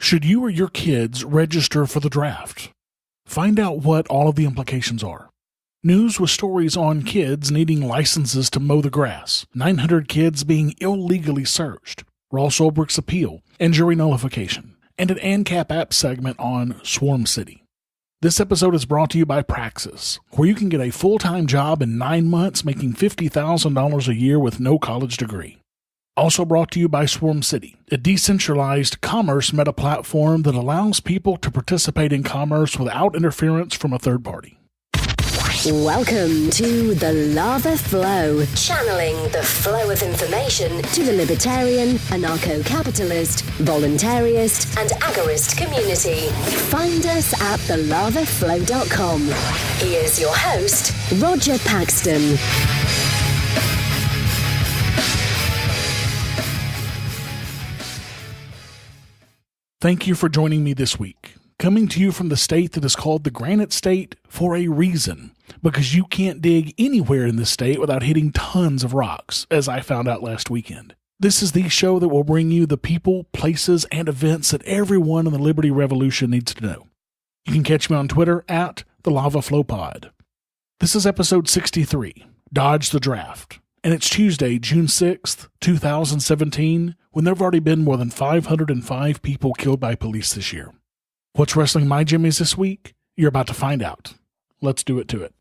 Should you or your kids register for the draft? Find out what all of the implications are. News with stories on kids needing licenses to mow the grass, 900 kids being illegally searched, Ross Ulbricht's appeal, and jury nullification, and an ANCAP app segment on Swarm City. This episode is brought to you by Praxis, where you can get a full-time job in 9 months making $50,000 a year with no college degree. Also brought to you by Swarm City, a decentralized commerce meta platform that allows people to participate in commerce without interference from a third party. Welcome to The Lava Flow, channeling the flow of information to the libertarian, anarcho-capitalist, voluntarist, and agorist community. Find us at thelavaflow.com. Here's your host, Roger Paxton. Thank you for joining me this week. Coming to you from the state that is called the Granite State for a reason, because you can't dig anywhere in this state without hitting tons of rocks, as I found out last weekend. This is the show that will bring you the people, places, and events that everyone in the Liberty Revolution needs to know. You can catch me on Twitter at @TheLavaFlowPod. This is episode 63, Dodge the Draft, and it's Tuesday, June 6th, 2017, when there have already been more than 505 people killed by police this year. What's wrestling my jimmies this week? You're about to find out. Let's do it to it.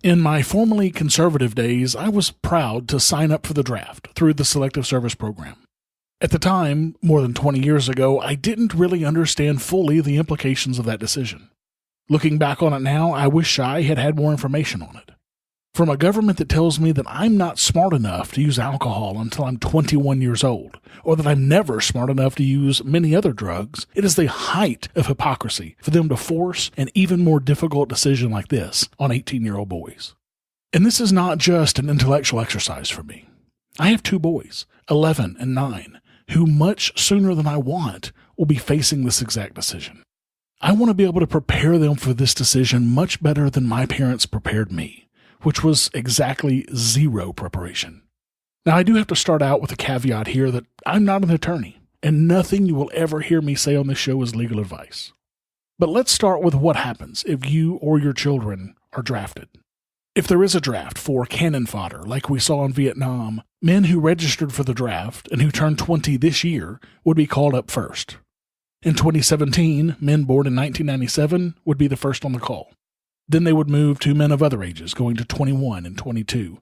In my formerly conservative days, I was proud to sign up for the draft through the selective service program. At the time, more than 20 years ago, I didn't really understand fully the implications of that decision. Looking back on it now, I wish I had had more information on it. From a government that tells me that I'm not smart enough to use alcohol until I'm 21 years old, or that I'm never smart enough to use many other drugs, it is the height of hypocrisy for them to force an even more difficult decision like this on 18-year-old boys. And this is not just an intellectual exercise for me. I have 2 boys, 11 and 9, who much sooner than I want will be facing this exact decision. I want to be able to prepare them for this decision much better than my parents prepared me, which was exactly 0 preparation. Now, I do have to start out with a caveat here that I'm not an attorney, and nothing you will ever hear me say on this show is legal advice. But let's start with what happens if you or your children are drafted. If there is a draft for cannon fodder, like we saw in Vietnam, men who registered for the draft and who turned 20 this year would be called up first. In 2017, men born in 1997 would be the first on the call. Then they would move to men of other ages, going to 21 and 22.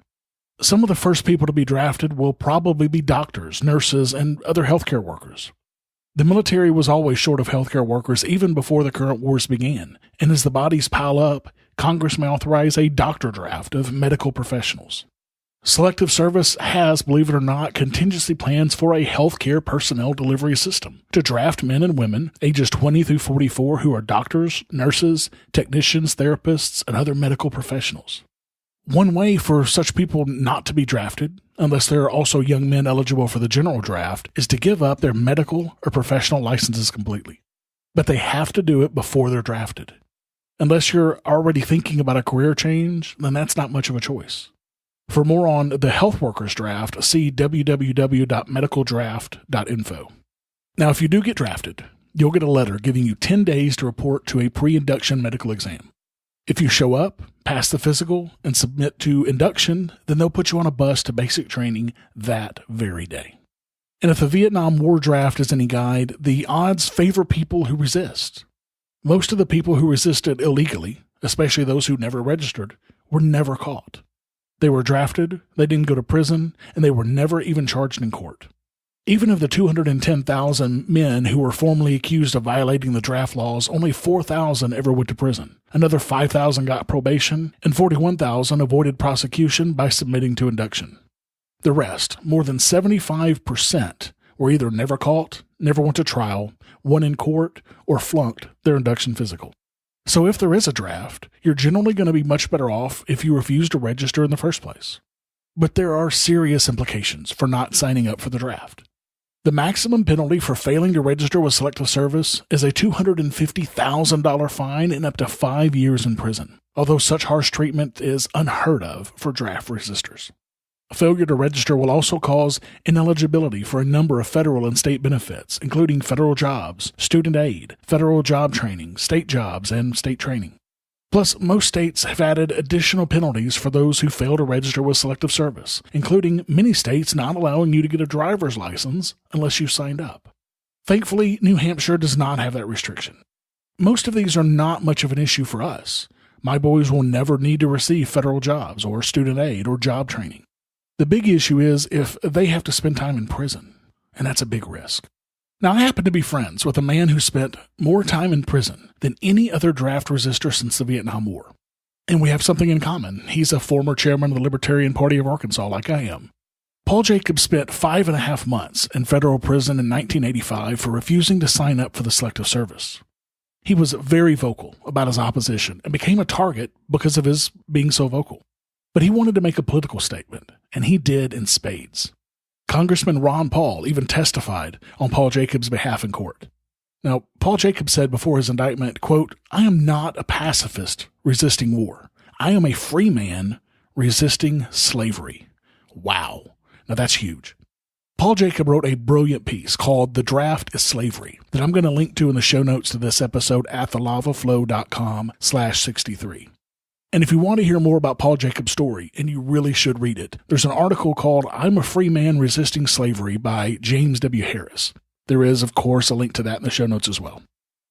Some of the first people to be drafted will probably be doctors, nurses, and other healthcare workers. The military was always short of healthcare workers even before the current wars began, and as the bodies pile up, Congress may authorize a doctor draft of medical professionals. Selective Service has, believe it or not, contingency plans for a healthcare personnel delivery system to draft men and women ages 20 through 44 who are doctors, nurses, technicians, therapists, and other medical professionals. One way for such people not to be drafted, unless they're also young men eligible for the general draft, is to give up their medical or professional licenses completely. But they have to do it before they're drafted. Unless you're already thinking about a career change, then that's not much of a choice. For more on the health workers draft, see www.medicaldraft.info. Now, if you do get drafted, you'll get a letter giving you 10 days to report to a pre-induction medical exam. If you show up, pass the physical, and submit to induction, then they'll put you on a bus to basic training that very day. And if the Vietnam War draft is any guide, the odds favor people who resist. Most of the people who resisted illegally, especially those who never registered, were never caught. They were drafted, they didn't go to prison, and they were never even charged in court. Even of the 210,000 men who were formally accused of violating the draft laws, only 4,000 ever went to prison. Another 5,000 got probation, and 41,000 avoided prosecution by submitting to induction. The rest, more than 75%, were either never caught, never went to trial, won in court, or flunked their induction physical. So if there is a draft, you're generally going to be much better off if you refuse to register in the first place. But there are serious implications for not signing up for the draft. The maximum penalty for failing to register with Selective Service is a $250,000 fine and up to 5 years in prison, although such harsh treatment is unheard of for draft resistors. Failure to register will also cause ineligibility for a number of federal and state benefits, including federal jobs, student aid, federal job training, state jobs, and state training. Plus, most states have added additional penalties for those who fail to register with Selective Service, including many states not allowing you to get a driver's license unless you signed up. Thankfully, New Hampshire does not have that restriction. Most of these are not much of an issue for us. My boys will never need to receive federal jobs or student aid or job training. The big issue is if they have to spend time in prison, and that's a big risk. Now, I happen to be friends with a man who spent more time in prison than any other draft resistor since the Vietnam War. And we have something in common. He's a former chairman of the Libertarian Party of Arkansas, like I am. Paul Jacobs spent 5.5 months in federal prison in 1985 for refusing to sign up for the Selective Service. He was very vocal about his opposition and became a target because of his being so vocal. But he wanted to make a political statement, and he did in spades. Congressman Ron Paul even testified on Paul Jacobs' behalf in court. Now, Paul Jacobs said before his indictment, quote, "I am not a pacifist resisting war. I am a free man resisting slavery." Wow. Now that's huge. Paul Jacob wrote a brilliant piece called "The Draft is Slavery" that I'm going to link to in the show notes to this episode at thelavaflow.com/63. And if you want to hear more about Paul Jacob's story, and you really should read it, there's an article called "I'm a Free Man Resisting Slavery" by James W. Harris. There is, of course, a link to that in the show notes as well.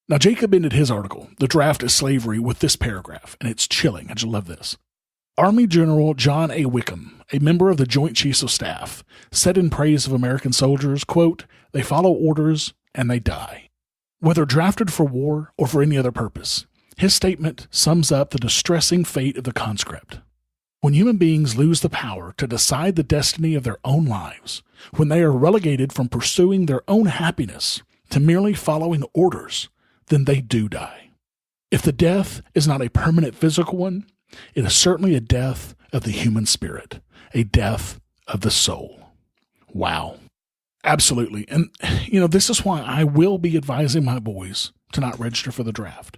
Now, Jacob ended his article, "The Draft is Slavery," with this paragraph, and it's chilling. I just love this. Army General John A. Wickham, a member of the Joint Chiefs of Staff, said in praise of American soldiers, quote, "They follow orders and they die." Whether drafted for war or for any other purpose, his statement sums up the distressing fate of the conscript. When human beings lose the power to decide the destiny of their own lives, when they are relegated from pursuing their own happiness to merely following orders, then they do die. If the death is not a permanent physical one, it is certainly a death of the human spirit, a death of the soul. Wow. Absolutely. And, this is why I will be advising my boys to not register for the draft.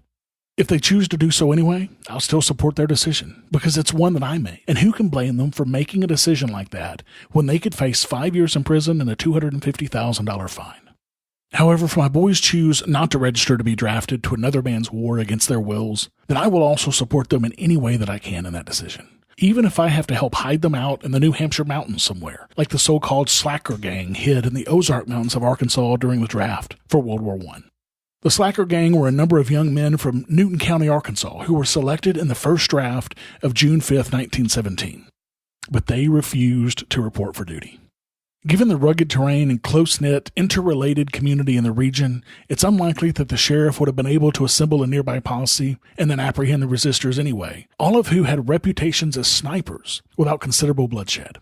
If they choose to do so anyway, I'll still support their decision because it's one that I made. And who can blame them for making a decision like that when they could face 5 years in prison and a $250,000 fine? However, if my boys choose not to register to be drafted to another man's war against their wills, then I will also support them in any way that I can in that decision. Even if I have to help hide them out in the New Hampshire mountains somewhere, like the so-called Slacker Gang hid in the Ozark Mountains of Arkansas during the draft for World War I. The Slacker Gang were a number of young men from Newton County, Arkansas, who were selected in the first draft of June 5, 1917. But they refused to report for duty. Given the rugged terrain and close-knit, interrelated community in the region, it's unlikely that the sheriff would have been able to assemble a nearby posse and then apprehend the resistors anyway, all of who had reputations as snipers without considerable bloodshed.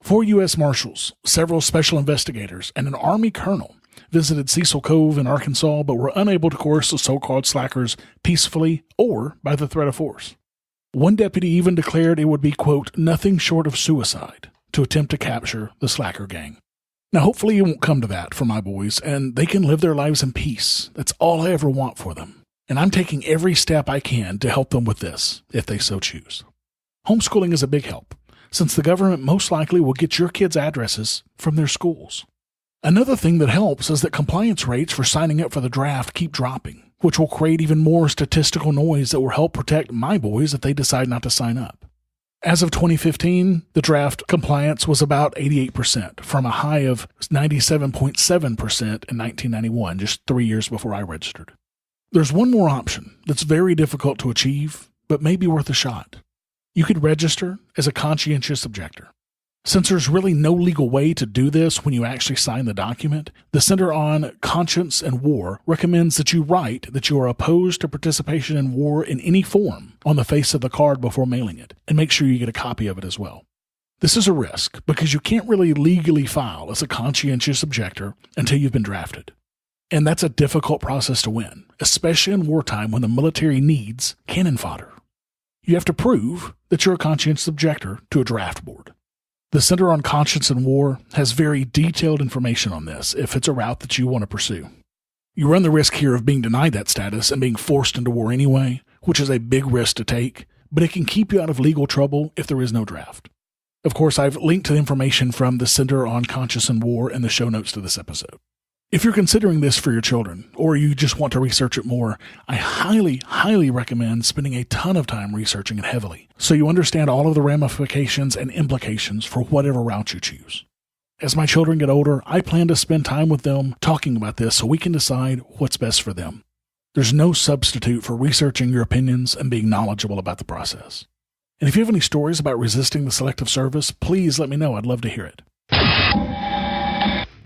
4 U.S. Marshals, several special investigators, and an Army colonel visited Cecil Cove in Arkansas but were unable to coerce the so-called slackers peacefully or by the threat of force. One deputy even declared it would be, quote, "nothing short of suicide" to attempt to capture the Slacker Gang. Now, hopefully it won't come to that for my boys, and they can live their lives in peace. That's all I ever want for them. And I'm taking every step I can to help them with this, if they so choose. Homeschooling is a big help, since the government most likely will get your kids' addresses from their schools. Another thing that helps is that compliance rates for signing up for the draft keep dropping, which will create even more statistical noise that will help protect my boys if they decide not to sign up. As of 2015, the draft compliance was about 88%, from a high of 97.7% in 1991, just 3 years before I registered. There's one more option that's very difficult to achieve, but may be worth a shot. You could register as a conscientious objector. Since there's really no legal way to do this when you actually sign the document, the Center on Conscience and War recommends that you write that you are opposed to participation in war in any form on the face of the card before mailing it, and make sure you get a copy of it as well. This is a risk because you can't really legally file as a conscientious objector until you've been drafted. And that's a difficult process to win, especially in wartime when the military needs cannon fodder. You have to prove that you're a conscientious objector to a draft board. The Center on Conscience and War has very detailed information on this if it's a route that you want to pursue. You run the risk here of being denied that status and being forced into war anyway, which is a big risk to take, but it can keep you out of legal trouble if there is no draft. Of course, I've linked to the information from the Center on Conscience and War in the show notes to this episode. If you're considering this for your children, or you just want to research it more, I highly, highly recommend spending a ton of time researching it heavily, so you understand all of the ramifications and implications for whatever route you choose. As my children get older, I plan to spend time with them talking about this so we can decide what's best for them. There's no substitute for researching your opinions and being knowledgeable about the process. And if you have any stories about resisting the Selective Service, please let me know. I'd love to hear it.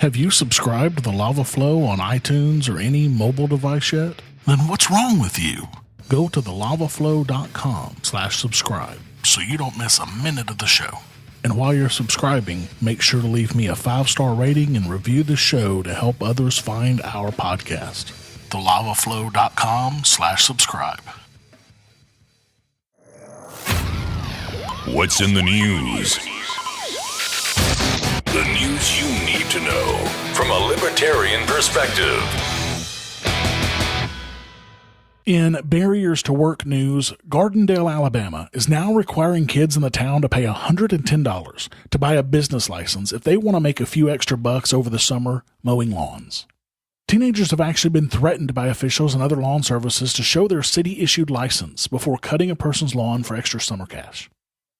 Have you subscribed to the Lava Flow on iTunes or any mobile device yet? Then what's wrong with you? Go to thelavaflow.com/subscribe so you don't miss a minute of the show. And while you're subscribing, make sure to leave me a 5-star rating and review the show to help others find our podcast. thelavaflow.com/subscribe. What's in the news? The news you need to know from a libertarian perspective. In barriers to work news, Gardendale, Alabama is now requiring kids in the town to pay $110 to buy a business license if they want to make a few extra bucks over the summer mowing lawns. Teenagers have actually been threatened by officials and other lawn services to show their city-issued license before cutting a person's lawn for extra summer cash.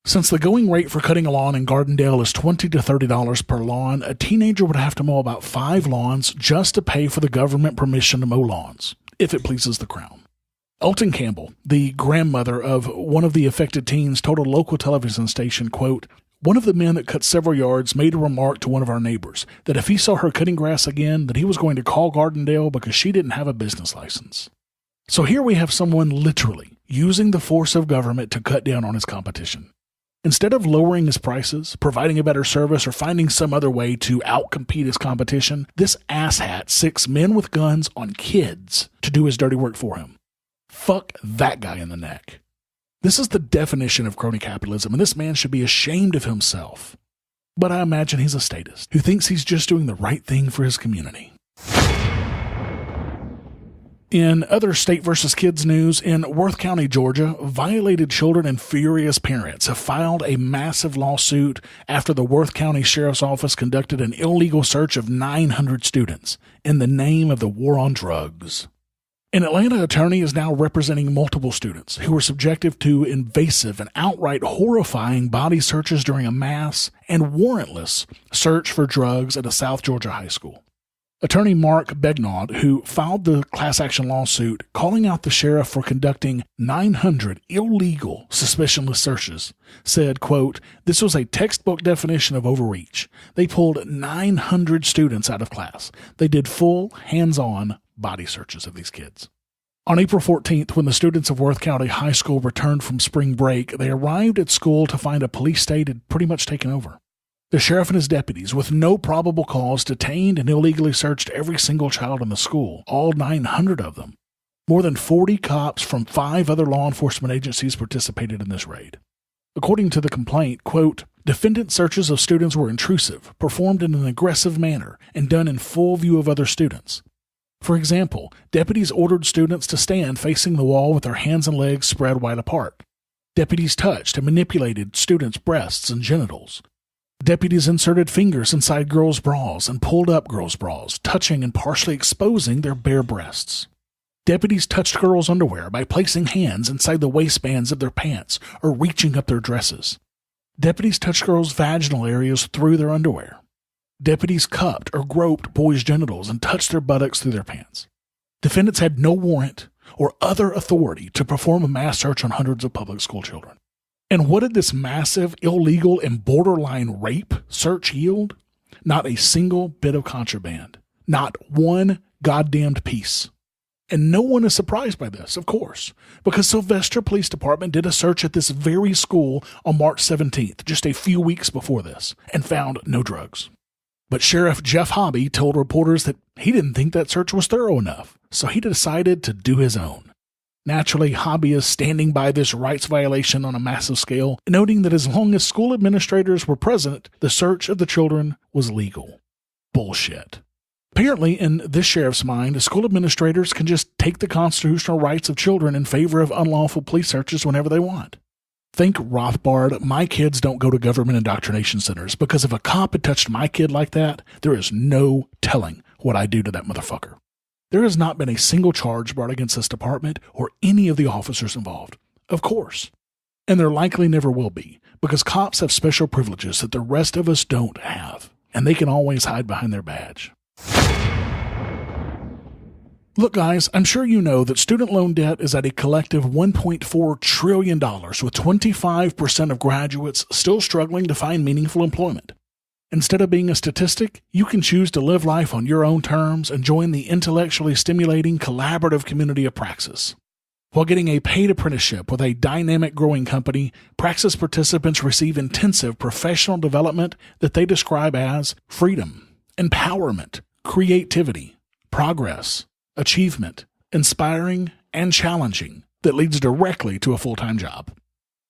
Since the going rate for cutting a lawn in Gardendale is $20 to $30 per lawn, a teenager would have to mow about 5 lawns just to pay for the government permission to mow lawns, if it pleases the Crown. Elton Campbell, the grandmother of one of the affected teens, told a local television station, quote, "One of the men that cut several yards made a remark to one of our neighbors that if he saw her cutting grass again, that he was going to call Gardendale because she didn't have a business license." So here we have someone literally using the force of government to cut down on his competition. Instead of lowering his prices, providing a better service, or finding some other way to outcompete his competition, this asshat sicks men with guns on kids to do his dirty work for him. Fuck that guy in the neck. This is the definition of crony capitalism, and this man should be ashamed of himself. But I imagine he's a statist who thinks he's just doing the right thing for his community. In other state versus kids news, in Worth County, Georgia, violated children and furious parents have filed a massive lawsuit after the Worth County Sheriff's Office conducted an illegal search of 900 students in the name of the war on drugs. An Atlanta attorney is now representing multiple students who were subjected to invasive and outright horrifying body searches during a mass and warrantless search for drugs at a South Georgia high school. Attorney Mark Begnaud, who filed the class action lawsuit calling out the sheriff for conducting 900 illegal suspicionless searches, said, quote, "This was a textbook definition of overreach. They pulled 900 students out of class. They did full, hands-on body searches of these kids." On April 14th, when the students of Worth County High School returned from spring break, they arrived at school to find a police state had pretty much taken over. The sheriff and his deputies, with no probable cause, detained and illegally searched every single child in the school, all 900 of them. More than 40 cops from 5 other law enforcement agencies participated in this raid. According to the complaint, quote, "Defendant searches of students were intrusive, performed in an aggressive manner, and done in full view of other students. For example, deputies ordered students to stand facing the wall with their hands and legs spread wide apart. Deputies touched and manipulated students' breasts and genitals. Deputies inserted fingers inside girls' bras and pulled up girls' bras, touching and partially exposing their bare breasts. Deputies touched girls' underwear by placing hands inside the waistbands of their pants or reaching up their dresses. Deputies touched girls' vaginal areas through their underwear. Deputies cupped or groped boys' genitals and touched their buttocks through their pants. Defendants had no warrant or other authority to perform a mass search on hundreds of public school children. And what did this massive, illegal, and borderline rape search yield? Not a single bit of contraband. Not one goddamned piece. And no one is surprised by this, of course, because Sylvester Police Department did a search at this very school on March 17th, just a few weeks before this, and found no drugs. But Sheriff Jeff Hobby told reporters that he didn't think that search was thorough enough, so he decided to do his own. Naturally, Hobby is standing by this rights violation on a massive scale, noting that as long as school administrators were present, the search of the children was legal. Bullshit. Apparently, in this sheriff's mind, school administrators can just take the constitutional rights of children in favor of unlawful police searches whenever they want. Think Rothbard, my kids don't go to government indoctrination centers, because if a cop had touched my kid like that, there is no telling what I'd do to that motherfucker. There has not been a single charge brought against this department or any of the officers involved. Of course. And there likely never will be, because cops have special privileges that the rest of us don't have, and they can always hide behind their badge. Look, guys, I'm sure you know that student loan debt is at a collective $1.4 trillion, with 25% of graduates still struggling to find meaningful employment. Instead of being a statistic, you can choose to live life on your own terms and join the intellectually stimulating collaborative community of Praxis. While getting a paid apprenticeship with a dynamic growing company, Praxis participants receive intensive professional development that they describe as freedom, empowerment, creativity, progress, achievement, inspiring, and challenging that leads directly to a full-time job.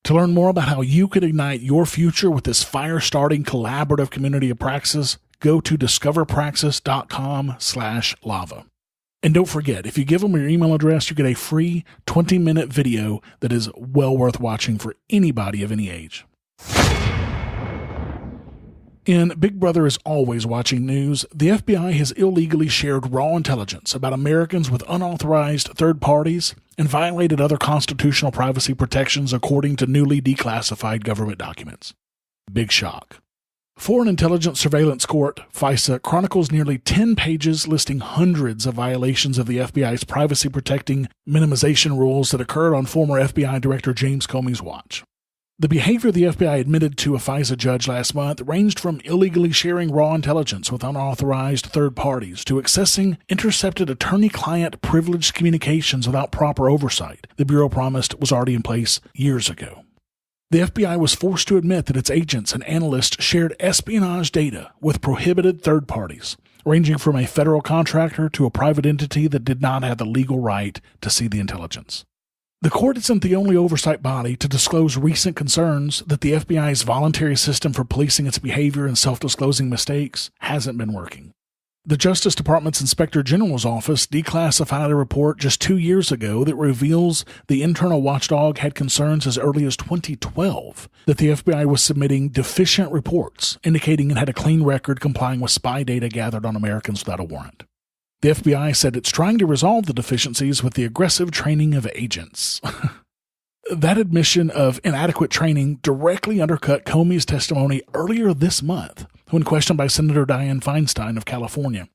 To learn more about how you could ignite your future with this fire-starting collaborative community of Praxis, go to discoverpraxis.com/lava. And don't forget, if you give them your email address, you get a free 20-minute video that is well worth watching for anybody of any age. In Big Brother is Always Watching news, the FBI has illegally shared raw intelligence about Americans with unauthorized third parties and violated other constitutional privacy protections according to newly declassified government documents. Big shock. Foreign Intelligence Surveillance Court, FISA, chronicles nearly 10 pages listing hundreds of violations of the FBI's privacy-protecting minimization rules that occurred on former FBI Director James Comey's watch. The behavior the FBI admitted to a FISA judge last month ranged from illegally sharing raw intelligence with unauthorized third parties to accessing intercepted attorney-client privileged communications without proper oversight the Bureau promised was already in place years ago. The FBI was forced to admit that its agents and analysts shared espionage data with prohibited third parties, ranging from a federal contractor to a private entity that did not have the legal right to see the intelligence. The court isn't the only oversight body to disclose recent concerns that the FBI's voluntary system for policing its behavior and self-disclosing mistakes hasn't been working. The Justice Department's Inspector General's office declassified a report just 2 years ago that reveals the internal watchdog had concerns as early as 2012 that the FBI was submitting deficient reports, indicating it had a clean record complying with spy data gathered on Americans without a warrant. The FBI said it's trying to resolve the deficiencies with the aggressive training of agents. That admission of inadequate training directly undercut Comey's testimony earlier this month when questioned by Senator Dianne Feinstein of California.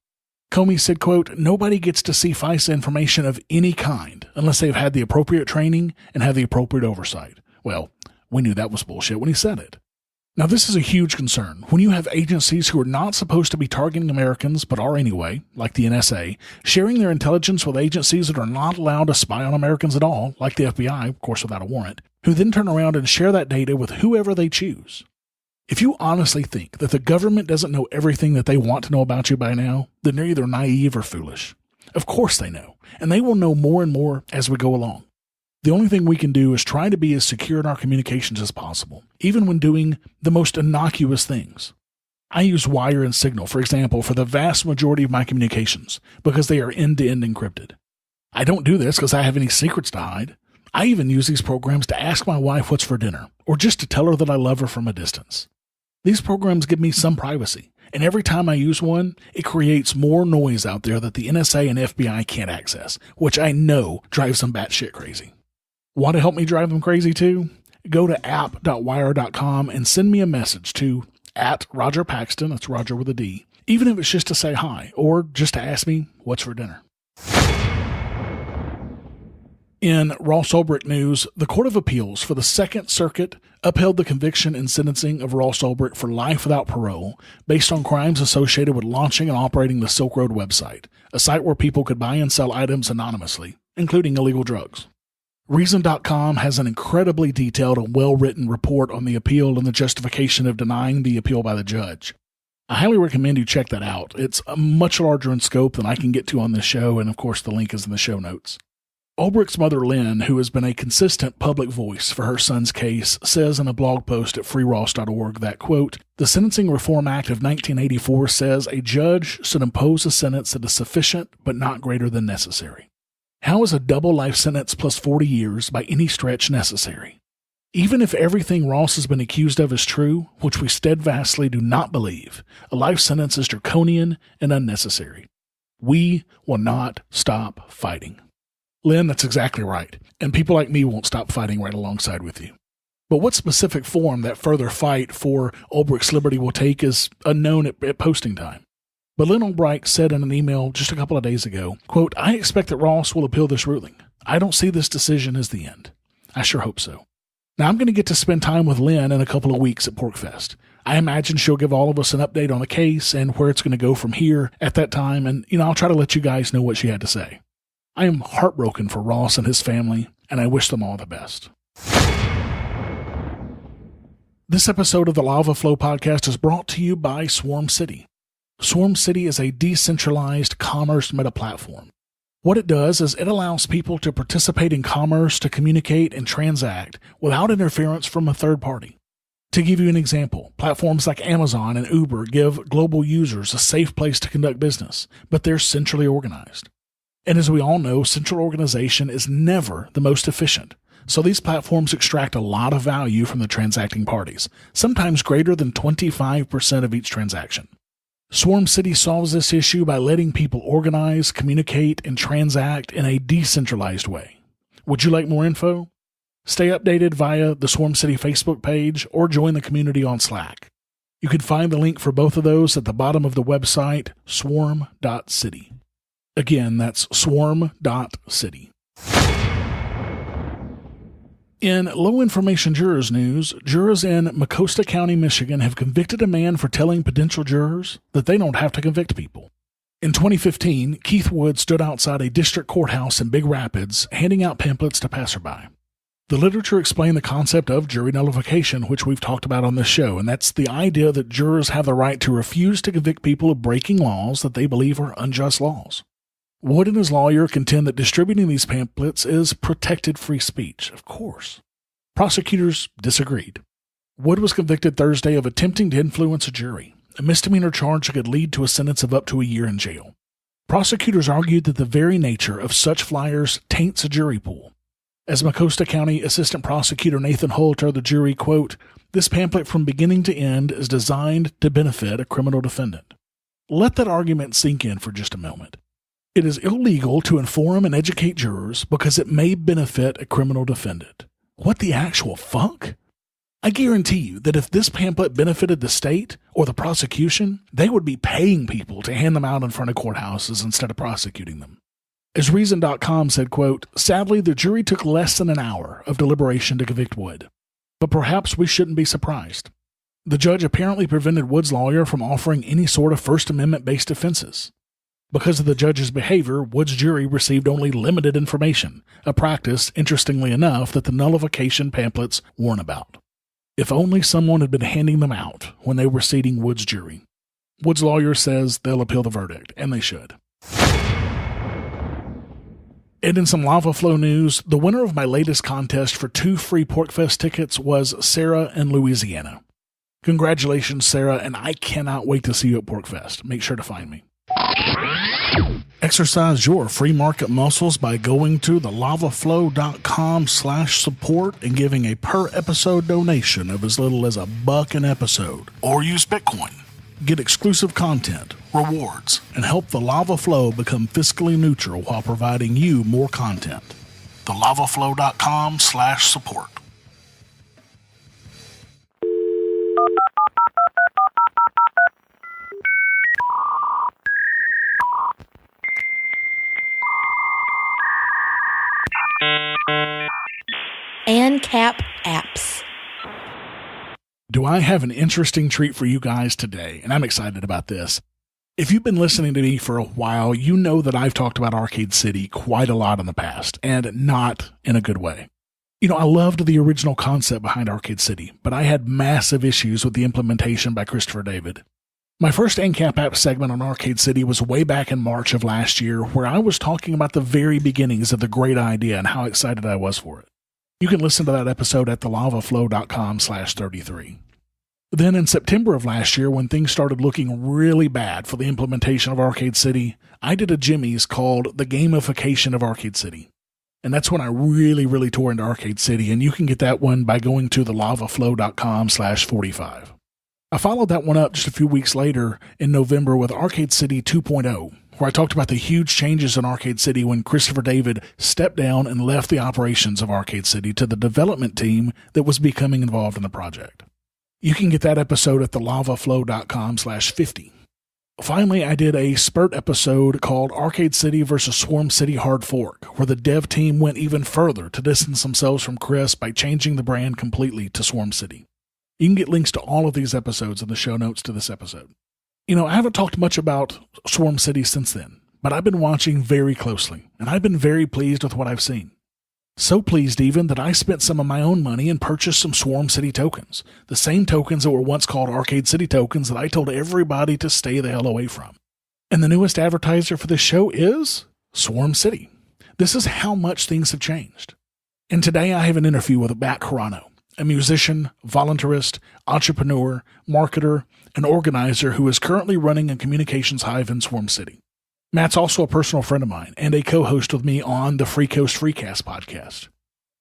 Comey said, quote, "Nobody gets to see FISA information of any kind unless they've had the appropriate training and have the appropriate oversight." Well, we knew that was bullshit when he said it. Now, this is a huge concern when you have agencies who are not supposed to be targeting Americans but are anyway, like the NSA, sharing their intelligence with agencies that are not allowed to spy on Americans at all, like the FBI, of course without a warrant, who then turn around and share that data with whoever they choose. If you honestly think that the government doesn't know everything that they want to know about you by now, then they're either naive or foolish. Of course they know, and they will know more and more as we go along. The only thing we can do is try to be as secure in our communications as possible, even when doing the most innocuous things. I use Wire and Signal, for example, for the vast majority of my communications because they are end-to-end encrypted. I don't do this because I have any secrets to hide. I even use these programs to ask my wife what's for dinner, or just to tell her that I love her from a distance. These programs give me some privacy, and every time I use one, it creates more noise out there that the NSA and FBI can't access, which I know drives them batshit crazy. Want to help me drive them crazy too? Go to app.wire.com and send me a message to @RogerPaxton, that's Roger with a D, even if it's just to say hi or just to ask me what's for dinner. In Ross Ulbricht news, the Court of Appeals for the Second Circuit upheld the conviction and sentencing of Ross Ulbricht for life without parole based on crimes associated with launching and operating the Silk Road website, a site where people could buy and sell items anonymously, including illegal drugs. Reason.com has an incredibly detailed and well-written report on the appeal and the justification of denying the appeal by the judge. I highly recommend you check that out. It's much larger in scope than I can get to on this show, and of course the link is in the show notes. Ulbricht's mother, Lynn, who has been a consistent public voice for her son's case, says in a blog post at freeross.org that, quote, "The Sentencing Reform Act of 1984 says a judge should impose a sentence that is sufficient but not greater than necessary. How is a double life sentence plus 40 years by any stretch necessary? Even if everything Ross has been accused of is true, which we steadfastly do not believe, a life sentence is draconian and unnecessary. We will not stop fighting. Lynn, that's exactly right. And people like me won't stop fighting right alongside with you. But what specific form that further fight for Ulbricht's liberty will take is unknown at posting time. But Lynn Ulbricht said in an email just a couple of days ago, quote, "I expect that Ross will appeal this ruling. I don't see this decision as the end. I sure hope so." Now, I'm going to get to spend time with Lynn in a couple of weeks at PorkFest. I imagine she'll give all of us an update on the case and where it's going to go from here at that time, and, I'll try to let you guys know what she had to say. I am heartbroken for Ross and his family, and I wish them all the best. This episode of the Lava Flow podcast is brought to you by Swarm City. Swarm City is a decentralized commerce meta platform. What it does is it allows people to participate in commerce, to communicate and transact without interference from a third party. To give you an example, platforms like Amazon and Uber give global users a safe place to conduct business, but they're centrally organized. And as we all know, central organization is never the most efficient. So these platforms extract a lot of value from the transacting parties, sometimes greater than 25% of each transaction. Swarm City solves this issue by letting people organize, communicate, and transact in a decentralized way. Would you like more info? Stay updated via the Swarm City Facebook page or join the community on Slack. You can find the link for both of those at the bottom of the website, swarm.city. Again, that's swarm.city. In low-information jurors news, jurors in Mecosta County, Michigan have convicted a man for telling potential jurors that they don't have to convict people. In 2015, Keith Wood stood outside a district courthouse in Big Rapids handing out pamphlets to passerby. The literature explained the concept of jury nullification, which we've talked about on this show, and that's the idea that jurors have the right to refuse to convict people of breaking laws that they believe are unjust laws. Wood and his lawyer contend that distributing these pamphlets is protected free speech, of course. Prosecutors disagreed. Wood was convicted Thursday of attempting to influence a jury, a misdemeanor charge that could lead to a sentence of up to a year in jail. Prosecutors argued that the very nature of such flyers taints a jury pool. As Mecosta County Assistant Prosecutor Nathan Holt told the jury, quote, "This pamphlet from beginning to end is designed to benefit a criminal defendant." Let that argument sink in for just a moment. It is illegal to inform and educate jurors because it may benefit a criminal defendant. What the actual fuck? I guarantee you that if this pamphlet benefited the state or the prosecution, they would be paying people to hand them out in front of courthouses instead of prosecuting them. As Reason.com said, quote, "Sadly, the jury took less than an hour of deliberation to convict Wood. But perhaps we shouldn't be surprised. The judge apparently prevented Wood's lawyer from offering any sort of First Amendment-based defenses. Because of the judge's behavior, Wood's jury received only limited information, a practice, interestingly enough, that the nullification pamphlets warn about. If only someone had been handing them out when they were seating Wood's jury. Wood's lawyer says they'll appeal the verdict, and they should." And in some Lava Flow news, the winner of my latest contest for 2 free PorkFest tickets was Sarah in Louisiana. Congratulations, Sarah, and I cannot wait to see you at PorkFest. Make sure to find me. Exercise your free market muscles by going to thelavaflow.com/support and giving a per episode donation of as little as $1 an episode, or use Bitcoin. Get exclusive content, rewards, and help the Lava Flow become fiscally neutral while providing you more content. thelavaflow.com/support. ANCAP apps. Do I have an interesting treat for you guys today, and I'm excited about this. If you've been listening to me for a while, you know that I've talked about Arcade City quite a lot in the past, and not in a good way. I loved the original concept behind Arcade City, but I had massive issues with the implementation by Christopher David. My first ANCAP app segment on Arcade City was way back in March of last year, where I was talking about the very beginnings of the great idea and how excited I was for it. You can listen to that episode at thelavaflow.com/33. Then in September of last year, when things started looking really bad for the implementation of Arcade City, I did a Jimmie's called The Gamification of Arcade City. And that's when I really tore into Arcade City, and you can get that one by going to thelavaflow.com/45. I followed that one up just a few weeks later in November with Arcade City 2.0, where I talked about the huge changes in Arcade City when Christopher David stepped down and left the operations of Arcade City to the development team that was becoming involved in the project. You can get that episode at thelavaflow.com/50. Finally, I did a spurt episode called Arcade City versus Swarm City Hard Fork, where the dev team went even further to distance themselves from Chris by changing the brand completely to Swarm City. You can get links to all of these episodes in the show notes to this episode. I haven't talked much about Swarm City since then, but I've been watching very closely, and I've been very pleased with what I've seen. So pleased even that I spent some of my own money and purchased some Swarm City tokens, the same tokens that were once called Arcade City tokens that I told everybody to stay the hell away from. And the newest advertiser for this show is Swarm City. This is how much things have changed. And today I have an interview with Matt Carano, a musician, voluntarist, entrepreneur, marketer, and organizer who is currently running a communications hive in Swarm City. Matt's also a personal friend of mine and a co-host with me on the Free Coast Freecast podcast.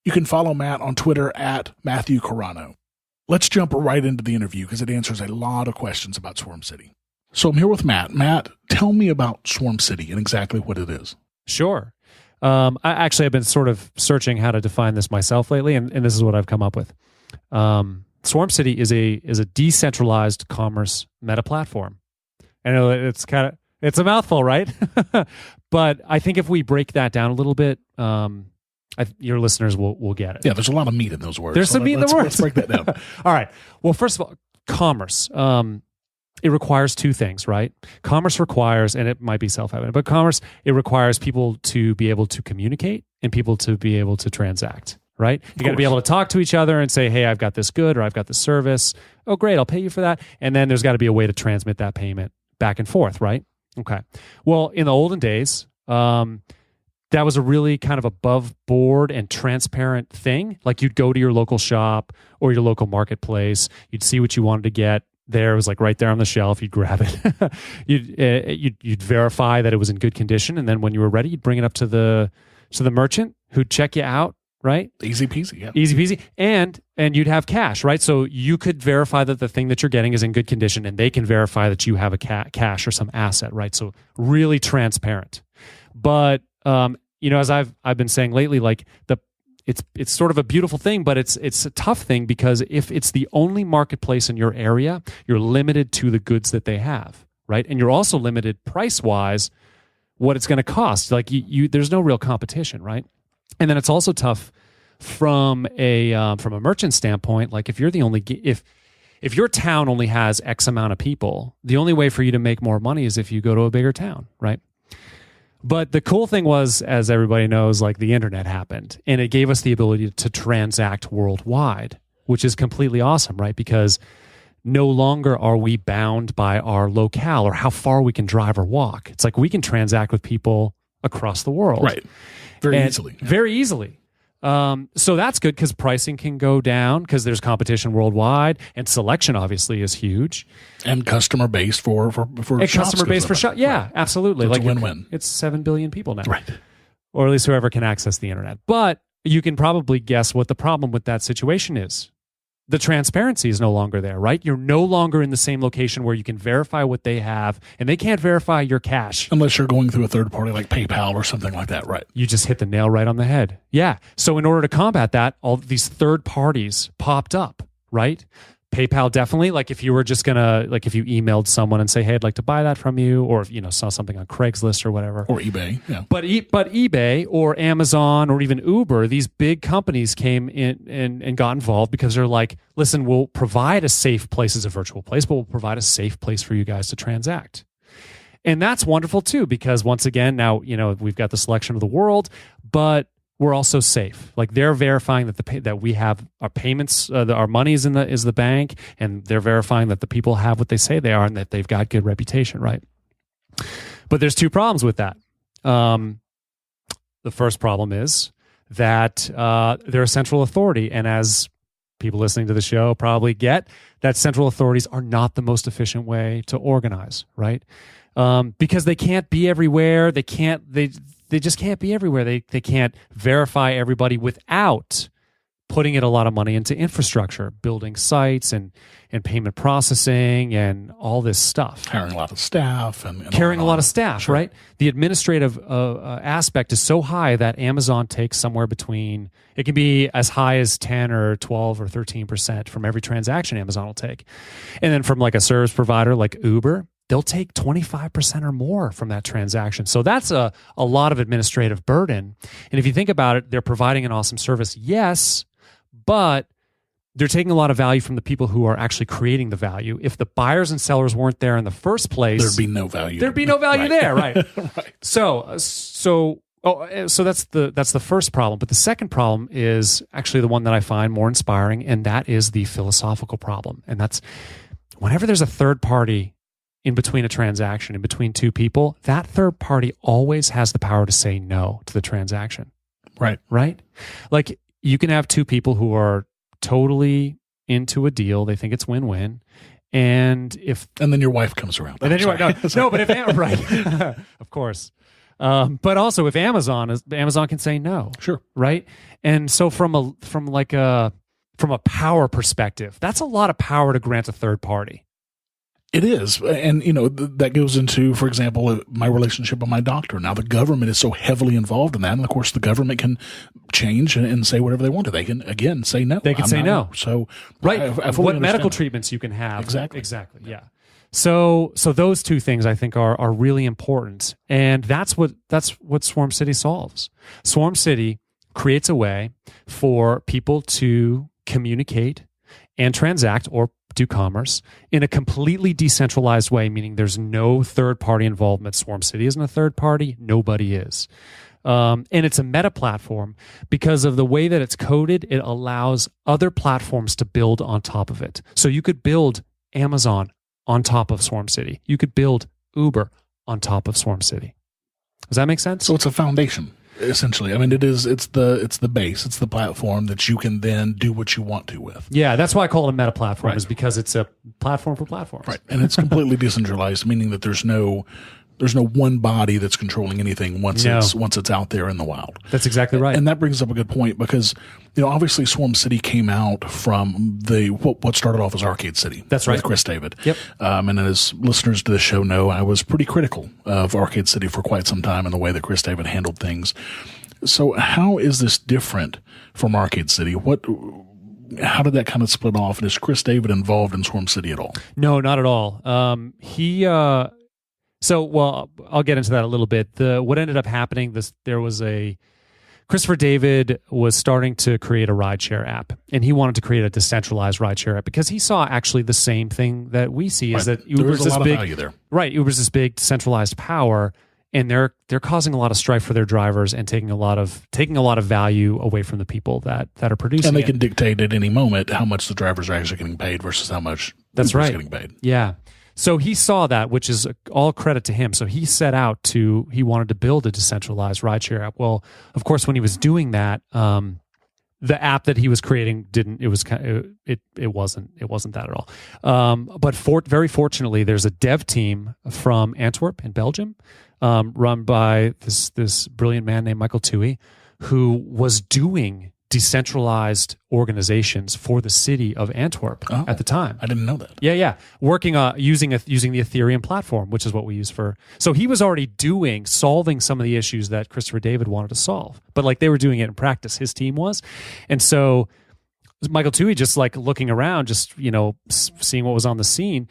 You can follow Matt on Twitter at Matthew Carano. Let's jump right into the interview because it answers a lot of questions about Swarm City. So I'm here with Matt. Matt, tell me about Swarm City and exactly what it is. Sure. I've been sort of searching how to define this myself lately, and this is what I've come up with. Swarm City is a decentralized commerce meta platform. I know it's a mouthful, right? But I think if we break that down a little bit, your listeners will get it. Yeah, there's a lot of meat in those words. There's some meat in the words. Let's break that down. All right. Well, first of all, commerce. It requires two things, right? Commerce requires, and it might be self-evident, but it requires people to be able to communicate and people to be able to transact, right? You got to be able to talk to each other and say, hey, I've got this good or I've got this service. Oh, great, I'll pay you for that. And then there's got to be a way to transmit that payment back and forth, right? Okay. Well, in the olden days, that was a really kind of above board and transparent thing. Like you'd go to your local shop or your local marketplace, you'd see what you wanted to get. There it was like right there on the shelf. You'd grab it. you'd verify that it was in good condition, and then when you were ready, you'd bring it up to the merchant who'd check you out. Right? Easy peasy. Yeah. Easy peasy, and you'd have cash, right? So you could verify that the thing that you're getting is in good condition, and they can verify that you have a cash or some asset, right? So really transparent. But as I've been saying lately, like it's sort of a beautiful thing, but it's a tough thing because if it's the only marketplace in your area, you're limited to the goods that they have, right? And you're also limited price-wise what it's going to cost. Like there's no real competition, right? And then it's also tough from a merchant standpoint. Like if you're the only if your town only has X amount of people, the only way for you to make more money is if you go to a bigger town, right? But the cool thing was, as everybody knows, like the internet happened and it gave us the ability to transact worldwide, which is completely awesome, right? Because no longer are we bound by our locale or how far we can drive or walk. It's like we can transact with people across the world. Right. Very easily. Yeah. Very easily. So that's good because pricing can go down because there's competition worldwide, and selection obviously is huge. And customer base for and shops customer base for shops. Yeah, right. Absolutely. So it's like a win-win. It's 7 billion people now. Right. Or at least whoever can access the internet. But you can probably guess what the problem with that situation is. The transparency is no longer there, right? You're no longer in the same location where you can verify what they have, and they can't verify your cash. Unless you're going through a third party like PayPal or something like that, right? You just hit the nail right on the head. Yeah. So in order to combat that, all these third parties popped up, right? PayPal definitely, like if you were just going to, like if you emailed someone and say, hey, I'd like to buy that from you, or if, saw something on Craigslist or whatever. Or eBay, yeah. But eBay or Amazon or even Uber, these big companies came in and got involved because they're like, listen, we'll provide a safe place as a virtual place, but we'll provide a safe place for you guys to transact. And that's wonderful too, because once again, now, we've got the selection of the world, but we're also safe. Like they're verifying that we have our payments, our money is the bank, and they're verifying that the people have what they say they are and that they've got good reputation, right? But there's two problems with that. The first problem is that they're a central authority, and as people listening to the show probably get, that central authorities are not the most efficient way to organize, right? Because they can't be everywhere. they just can't be everywhere. They can't verify everybody without putting in a lot of money into infrastructure, building sites and payment processing and all this stuff. Hiring a lot of staff and carrying a lot of staff, sure. Right? The administrative aspect is so high that Amazon takes somewhere between, it can be as high as 10 or 12 or 13% from every transaction Amazon will take. And then from like a service provider like Uber, they'll take 25% or more from that transaction. So that's a lot of administrative burden. And if you think about it, they're providing an awesome service, yes, but they're taking a lot of value from the people who are actually creating the value. If the buyers and sellers weren't there in the first place, there'd be no value. There'd be no value right. there, right? Right. So that's the first problem. But the second problem is actually the one that I find more inspiring, and that is the philosophical problem. And that's whenever there's a third party in between a transaction, in between two people, that third party always has the power to say no to the transaction. Right. Right? Like, you can have two people who are totally into a deal. They think it's win-win. And then your wife comes around. And then your wife, no, but if, right. Of course. But also if Amazon can say no. Sure. Right. And so from a power perspective, that's a lot of power to grant a third party. It is. And, that goes into, for example, my relationship with my doctor. Now, the government is so heavily involved in that. And, of course, the government can change and say whatever they want to. They can, again, say no. They can say no. So, right. I what medical treatments you can have. Exactly. Yeah. So those two things I think are really important. And that's what Swarm City solves. Swarm City creates a way for people to communicate and transact or do commerce in a completely decentralized way, meaning there's no third-party involvement. Swarm City isn't a third party. Nobody is. And it's a meta platform because of the way that it's coded. It allows other platforms to build on top of it. So you could build Amazon on top of Swarm City. You could build Uber on top of Swarm City. Does that make sense? So it's a foundation. Essentially, I mean, it's the base, it's the platform that you can then do what you want to with. Yeah, that's why I call it a meta platform, right. Is because it's a platform for platforms. Right, and it's completely decentralized, meaning that there's no one body that's controlling anything once it's out there in the wild. That's exactly right. And that brings up a good point because obviously Swarm City came out from what started off as Arcade City. That's right, with Chris David. Yep. And as listeners to the show know, I was pretty critical of Arcade City for quite some time and the way that Chris David handled things. So how is this different from Arcade City? How did that kind of split off? And is Chris David involved in Swarm City at all? No, not at all. So I'll get into that a little bit. What ended up happening, Christopher David was starting to create a rideshare app, and he wanted to create a decentralized rideshare app because he saw actually the same thing that we see is that Uber's this big value there. Right, Uber's this big centralized power, and they're causing a lot of strife for their drivers and taking a lot of value away from the people that are producing. And they can dictate at any moment how much the drivers are actually getting paid versus how much Uber's getting paid. Yeah. So he saw that, which is all credit to him. So he set out he wanted to build a decentralized rideshare app. Well, of course, when he was doing that, the app that he was creating it wasn't that at all. But very fortunately, there's a dev team from Antwerp in Belgium, run by this brilliant man named Michael Toohey, who was doing decentralized organizations for the city of Antwerp at the time. I didn't know that. Yeah. Working using the Ethereum platform, which is what we use for. So he was already solving some of the issues that Christopher David wanted to solve, but they were doing it in practice. His team was, and so Michael Toohey, just looking around, just seeing what was on the scene,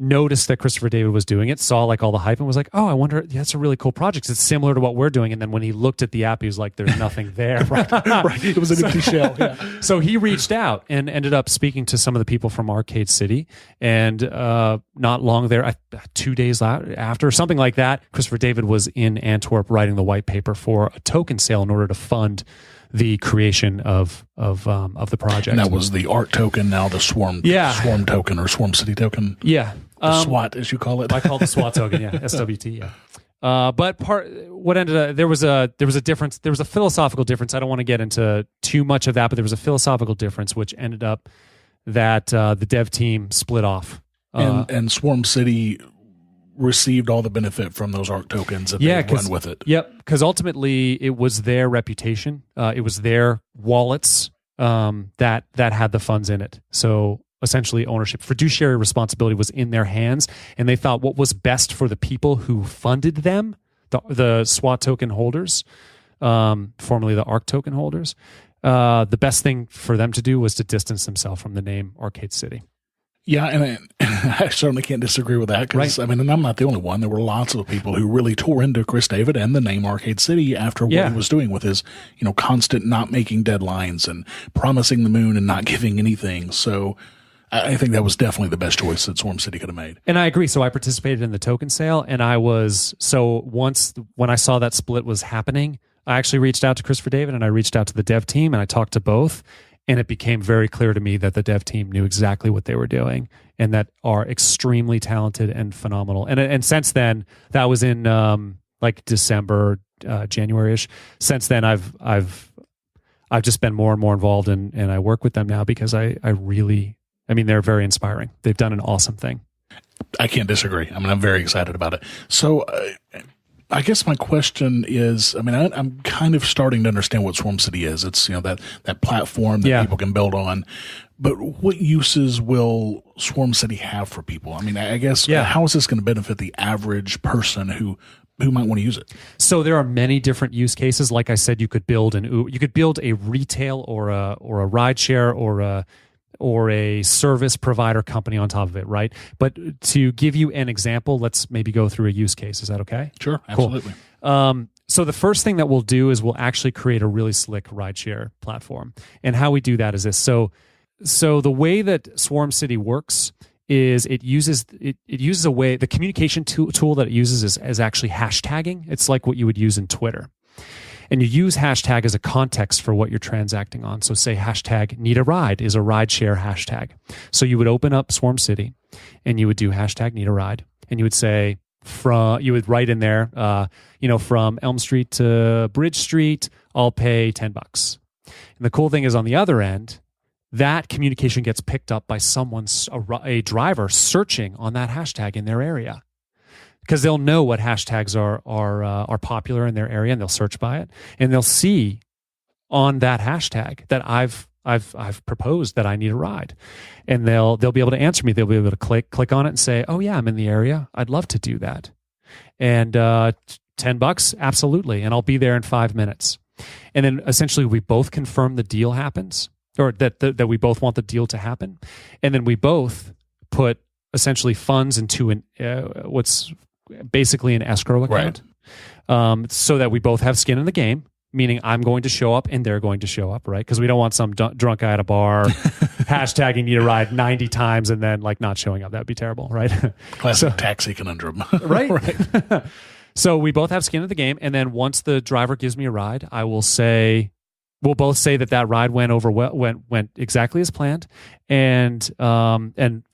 noticed that Christopher David was doing it, saw all the hype, and was like, oh, I wonder, that's a really cool project. It's similar to what we're doing. And then when he looked at the app, he was like, there's nothing there. Right. It was an empty shell. Yeah. So he reached out and ended up speaking to some of the people from Arcade City. And not long there, 2 days after, something like that, Christopher David was in Antwerp writing the white paper for a token sale in order to fund the creation of the project. And that was the ART token, now the Swarm token or Swarm City token. Yeah. SWAT, as you call it. I call it the SWAT token, yeah. SWT, yeah. But what ended up, there was a difference, there was a philosophical difference. I don't want to get into too much of that, but there was a philosophical difference which ended up that the dev team split off. And Swarm City received all the benefit from those ARC tokens and they run with it. Yep, because ultimately it was their reputation. It was their wallets that had the funds in it. So essentially ownership, fiduciary responsibility was in their hands, and they thought what was best for the people who funded them, the SWAT token holders, formerly the ARC token holders, the best thing for them to do was to distance themselves from the name Arcade City. Yeah, and I certainly can't disagree with that because, I mean, and I'm not the only one. There were lots of people who really tore into Chris David and the name Arcade City after what he was doing with his, constant not making deadlines and promising the moon and not giving anything. So I think that was definitely the best choice that Swarm City could have made. And I agree. So I participated in the token sale, and once when I saw that split was happening, I actually reached out to Christopher David and I reached out to the dev team and I talked to both. And it became very clear to me that the dev team knew exactly what they were doing and that are extremely talented and phenomenal. And since then, that was in like December, January-ish. Since then, I've just been more and more involved and I work with them now because I mean, they're very inspiring. They've done an awesome thing. I can't disagree. I mean, I'm very excited about it. So I guess my question is, I mean, I'm kind of starting to understand what Swarm City is. It's, that platform that people can build on. But what uses will Swarm City have for people? I mean, I guess, how is this going to benefit the average person who might want to use it? So there are many different use cases. Like I said, you could build a retail or a rideshare or a service provider company on top of it, right? But to give you an example, let's maybe go through a use case. Is that okay? Sure, absolutely. Cool. So the first thing that we'll do is we'll actually create a really slick rideshare platform. And how we do that is this. So the way that Swarm City works is it uses a way, the communication tool that it uses is actually hashtagging. It's like what you would use in Twitter. And you use hashtag as a context for what you're transacting on. So say hashtag need a ride is a rideshare hashtag. So you would open up Swarm City and you would do hashtag need a ride. And you would say, you would write in there, from Elm Street to Bridge Street, I'll pay $10. And the cool thing is on the other end, that communication gets picked up by a driver searching on that hashtag in their area. Because they'll know what hashtags are popular in their area, and they'll search by it, and they'll see on that hashtag that I've proposed that I need a ride, and they'll be able to answer me. They'll be able to click on it and say, "Oh yeah, I'm in the area. I'd love to do that," and $10, absolutely, and I'll be there in 5 minutes. And then essentially we both confirm the deal happens, or that we both want the deal to happen, and then we both put essentially funds into what's basically an escrow account, so that we both have skin in the game, meaning I'm going to show up and they're going to show up, right? Because we don't want some drunk guy at a bar hashtagging need a ride 90 times and then like not showing up. That would be terrible, right? Classic taxi conundrum. Right? So we both have skin in the game, and then once the driver gives me a ride, we'll both say that ride went exactly as planned, and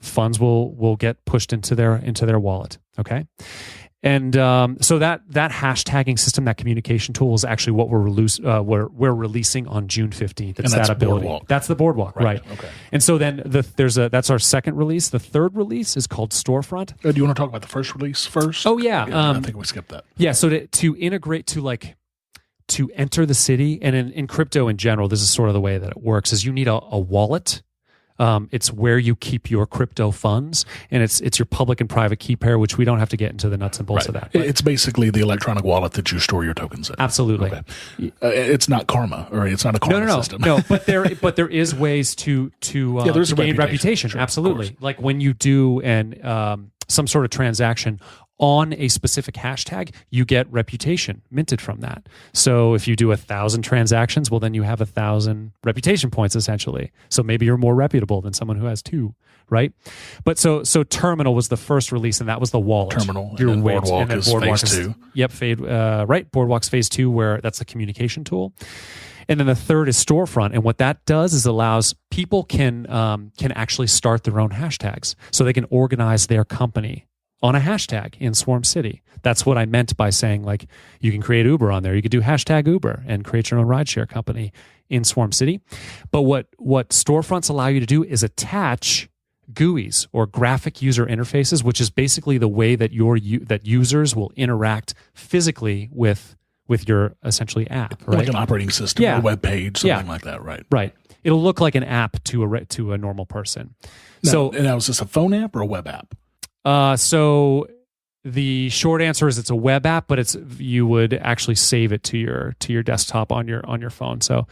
funds will get pushed into their wallet. Okay, and so that hashtagging system, that communication tool, is actually what we're releasing on June 15th. It's that ability. Boardwalk. That's the Boardwalk, right? Okay. And so then that's our second release. The third release is called Storefront. Do you want to talk about the first release first? Oh yeah, I think we skipped that. Yeah, so to integrate to enter the city, and in crypto in general, this is sort of the way that it works, is you need a wallet. It's where you keep your crypto funds, and it's your public and private key pair, which we don't have to get into the nuts and bolts of that. It's basically the electronic wallet that you store your tokens in. Absolutely. Okay. It's not Karma, or it's not a Karma system. No, but there is ways to gain reputation. Sure, absolutely. Like when you do some sort of transaction on a specific hashtag, you get reputation minted from that. So if you do 1,000 transactions, well, then you have 1,000 reputation points essentially. So maybe you're more reputable than someone who has 2, right? But so Terminal was the first release, and that was the wallet. Terminal, and then Boardwalk is phase 2. Yep, right. Boardwalk's phase 2, where that's the communication tool. And then the third is Storefront, and what that does is allows people can actually start their own hashtags, so they can organize their company on a hashtag in Swarm City. That's what I meant by saying, like, you can create Uber on there. You could do hashtag Uber and create your own rideshare company in Swarm City. But what Storefronts allow you to do is attach GUIs, or graphic user interfaces, which is basically the way that that users will interact physically with your essentially app, right? Like an operating system or a web page, something like that, right? Right. It'll look like an app to a normal person. Now, is this a phone app or a web app? So the short answer is it's a web app, but you would actually save it to your desktop on your phone. So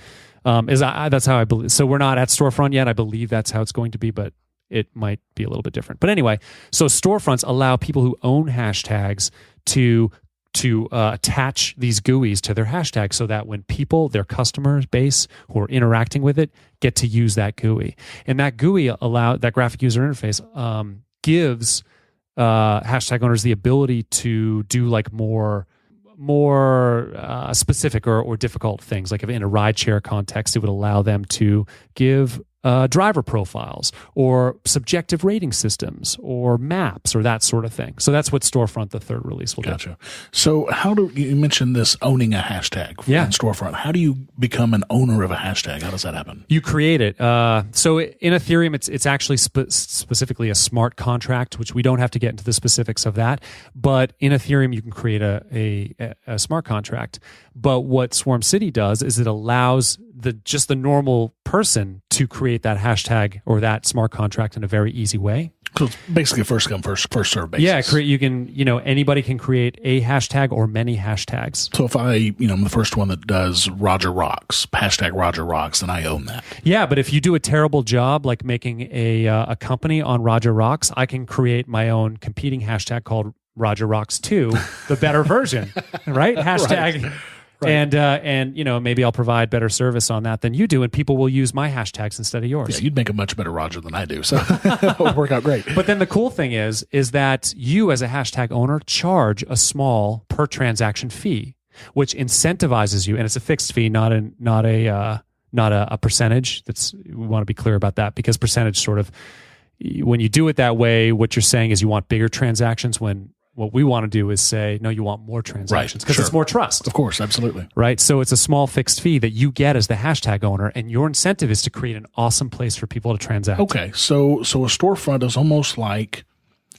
that's how I believe. So we're not at storefront yet. I believe that's how it's going to be, but it might be a little bit different. But anyway, so storefronts allow people who own hashtags to attach these GUIs to their hashtag, so that when people, their customer base who are interacting with it, get to use that GUI. And that GUI that graphic user interface gives hashtag owners the ability to do like more specific or difficult things. Like if in a rideshare context, it would allow them to give driver profiles or subjective rating systems or maps or that sort of thing. So that's what Storefront, the third release, will do. Gotcha. So you mentioned this owning a hashtag in Storefront. How do you become an owner of a hashtag? How does that happen? You create it. So in Ethereum, it's actually specifically a smart contract, which we don't have to get into the specifics of that. But in Ethereum, you can create a smart contract. But what Swarm City does is it allows the normal person to create that hashtag or that smart contract in a very easy way. So it's basically a first come, first serve basis. Yeah, you can, anybody can create a hashtag or many hashtags. So if I'm the first one that does Roger Rocks, hashtag Roger Rocks, then I own that. Yeah, but if you do a terrible job, like making a company on Roger Rocks, I can create my own competing hashtag called Roger Rocks 2, the better version, right? Hashtag. Right. And maybe I'll provide better service on that than you do, and people will use my hashtags instead of yours. Yeah, you'd make a much better Roger than I do, so it would work out great. But then the cool thing is that you as a hashtag owner charge a small per transaction fee, which incentivizes you, and it's a fixed fee, not a percentage. We want to be clear about that, because percentage sort of, when you do it that way, what you're saying is you want bigger transactions, when what we want to do is say, no, you want more transactions, because it's more trust. Of course, absolutely. Right? So it's a small fixed fee that you get as the hashtag owner, and your incentive is to create an awesome place for people to transact. Okay, so a storefront is almost like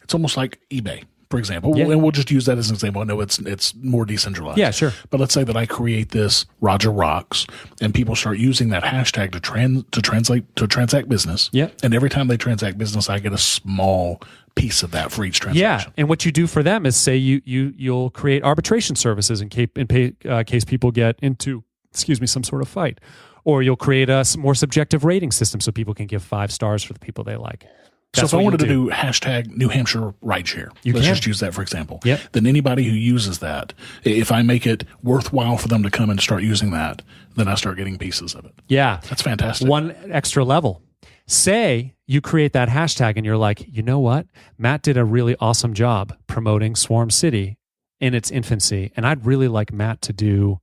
eBay, for example. Yeah. And we'll just use that as an example. I know it's more decentralized. Yeah, sure. But let's say that I create this Roger Rocks, and people start using that hashtag to transact business. Yeah. And every time they transact business, I get a small piece of that for each transaction. Yeah, and what you do for them is say you'll create arbitration services in case people get into some sort of fight, or you'll create a more subjective rating system so people can give 5 stars for the people they like. So if I wanted to do hashtag New Hampshire rideshare, let's just use that for example. Yep. Then anybody who uses that, if I make it worthwhile for them to come and start using that, then I start getting pieces of it. Yeah. That's fantastic. One extra level. Say you create that hashtag and you're like, you know what? Matt did a really awesome job promoting Swarm City in its infancy, and I'd really like Matt to do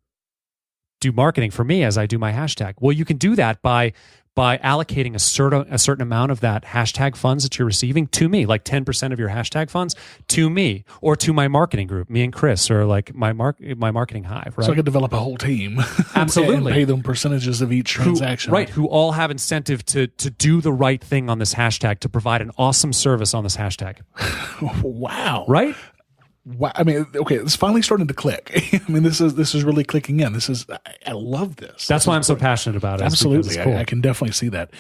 marketing for me as I do my hashtag. Well, you can do that by allocating a certain amount of that hashtag funds that you're receiving to me, like 10% of your hashtag funds to me, or to my marketing group, me and Chris, or like my marketing hive, right? So I could develop a whole team. Absolutely. And pay them percentages of each transaction. Who all have incentive to do the right thing on this hashtag, to provide an awesome service on this hashtag. Wow. Right? Wow. I mean, okay, it's finally starting to click. I mean, this is really clicking in. I love this. That's why I'm so passionate about it. Absolutely. It's cool. I can definitely see that.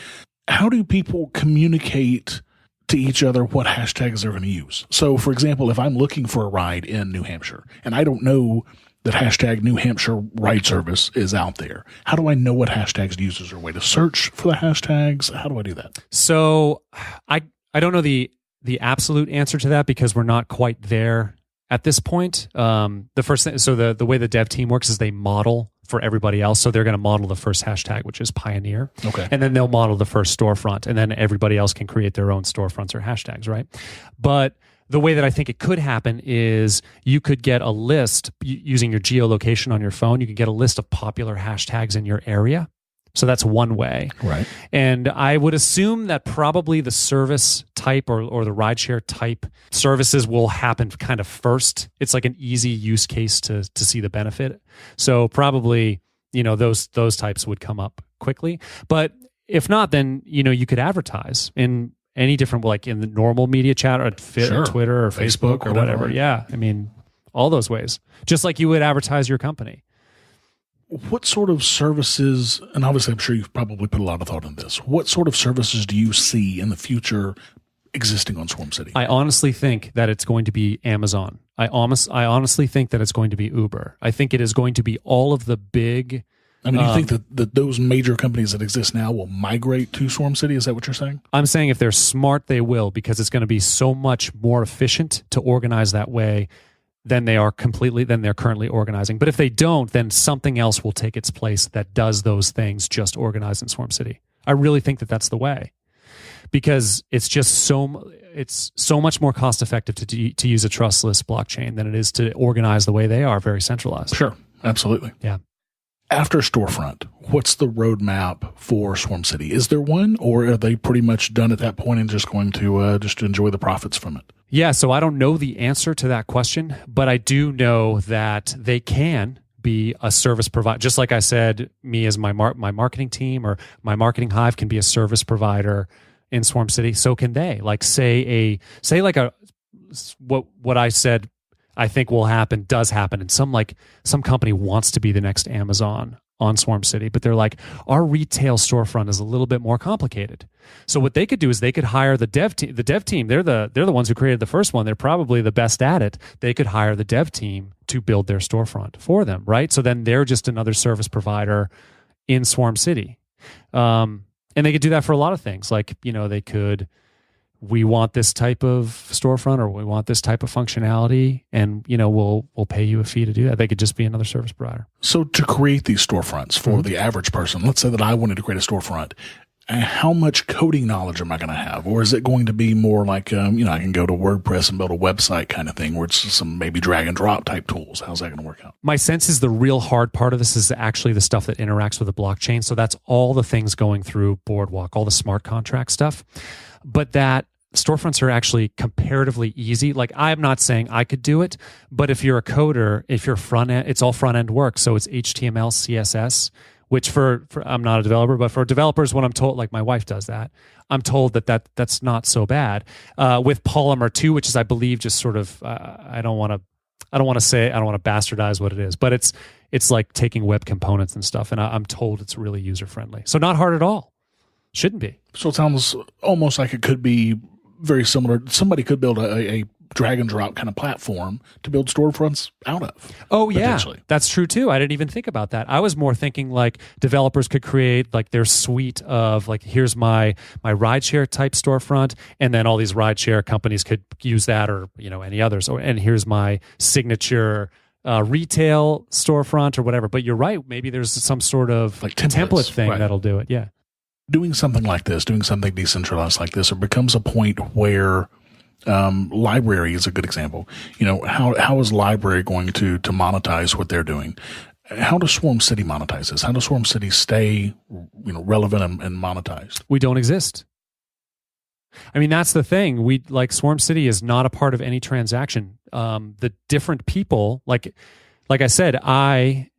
How do people communicate to each other what hashtags they're going to use? So, for example, if I'm looking for a ride in New Hampshire and I don't know that hashtag New Hampshire ride service is out there, how do I know what hashtags to use? Is there a way to search for the hashtags? How do I do that? So I don't know the absolute answer to that, because we're not quite there at this point. The first thing, so the way the dev team works is they model for everybody else. So they're going to model the first hashtag, which is Pioneer. Okay. And then they'll model the first storefront, and then everybody else can create their own storefronts or hashtags, right? But the way that I think it could happen is you could get a list using your geolocation on your phone. You could get a list of popular hashtags in your area. So that's one way. Right. And I would assume that probably the service type or the rideshare type services will happen kind of first. It's like an easy use case to see the benefit. So probably, those types would come up quickly. But if not, then, you could advertise. And any different, like in the normal media chat or Sure. Twitter or Facebook or whatever. Right. Yeah. I mean, all those ways, just like you would advertise your company. What sort of services, and obviously I'm sure you've probably put a lot of thought in this, what sort of services do you see in the future existing on Swarm City? I honestly think that it's going to be Amazon. I honestly think that it's going to be Uber. I think it is going to be all of the big... I mean, you think that those major companies that exist now will migrate to Swarm City? Is that what you're saying? I'm saying if they're smart, they will, because it's going to be so much more efficient to organize that way than they're currently organizing. But if they don't, then something else will take its place that does those things just organized in Swarm City. I really think that that's the way, because it's just so much more cost effective to use a trustless blockchain than it is to organize the way they are, very centralized. Sure, absolutely. Yeah. After Storefront, what's the roadmap for Swarm City? Is there one, or are they pretty much done at that point and just going to just enjoy the profits from it? Yeah, so I don't know the answer to that question, but I do know that they can be a service provider. Just like I said, me as my marketing team or my marketing hive can be a service provider in Swarm City. So can they. Like what I said I think will happen does happen, and some company wants to be the next Amazon on Swarm City, but they're like, our retail storefront is a little bit more complicated. So what they could do is they could hire the dev team. The dev team, they're the ones who created the first one. They're probably the best at it. They could hire the dev team to build their storefront for them, right? So then they're just another service provider in Swarm City. And they could do that for a lot of things. Like, they could, we want this type of storefront, or we want this type of functionality, and we'll pay you a fee to do that. They could just be another service provider. So to create these storefronts for the average person, let's say that I wanted to create a storefront, how much coding knowledge am I going to have? Or is it going to be more like, I can go to WordPress and build a website kind of thing, where it's some maybe drag and drop type tools? How's that going to work out? My sense is the real hard part of this is actually the stuff that interacts with the blockchain. So that's all the things going through Boardwalk, all the smart contract stuff. But that storefronts are actually comparatively easy. Like, I'm not saying I could do it, but if you're a coder, if you're front end, it's all front end work. So it's HTML, CSS, which for I'm not a developer, but for developers, when I'm told, like my wife does that, I'm told that's not so bad. With Polymer 2, which is, I believe, just sort of, I don't want to bastardize what it is, but it's like taking web components and stuff. And I'm told it's really user friendly. So not hard at all. Shouldn't be. So it sounds almost like it could be very similar. Somebody could build a drag and drop kind of platform to build storefronts out of. Oh, yeah. That's true, too. I didn't even think about that. I was more thinking like developers could create like their suite of like, here's my rideshare type storefront, and then all these rideshare companies could use that, or any others. And here's my signature retail storefront or whatever. But you're right. Maybe there's some sort of like template thing that'll do it. Yeah. Doing something like this, doing something decentralized like this, it becomes a point where library is a good example. How is library going to monetize what they're doing? How does Swarm City monetize this? How does Swarm City stay relevant and monetized? We don't exist. I mean, that's the thing. Swarm City is not a part of any transaction. The different people, like I said, and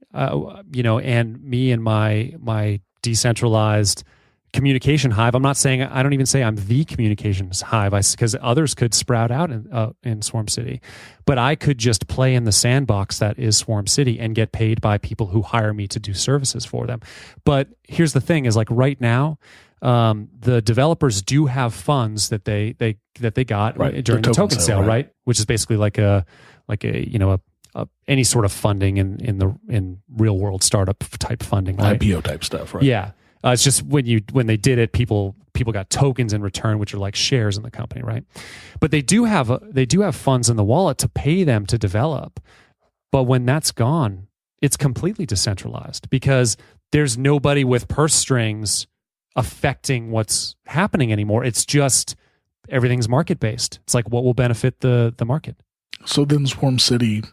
me and my decentralized communication hive. I don't even say I'm the communications hive, because others could sprout out in Swarm City, but I could just play in the sandbox that is Swarm City and get paid by people who hire me to do services for them. But here's the thing: is like right now, the developers do have funds that they got during the token sale, right? Which is basically like any sort of funding in real world startup type funding, right? IPO type stuff, right? Yeah. It's just when they did it, people got tokens in return, which are like shares in the company, right? But they do have funds in the wallet to pay them to develop. But when that's gone, it's completely decentralized, because there's nobody with purse strings affecting what's happening anymore. It's just everything's market based. It's like what will benefit the market. So then Swarm City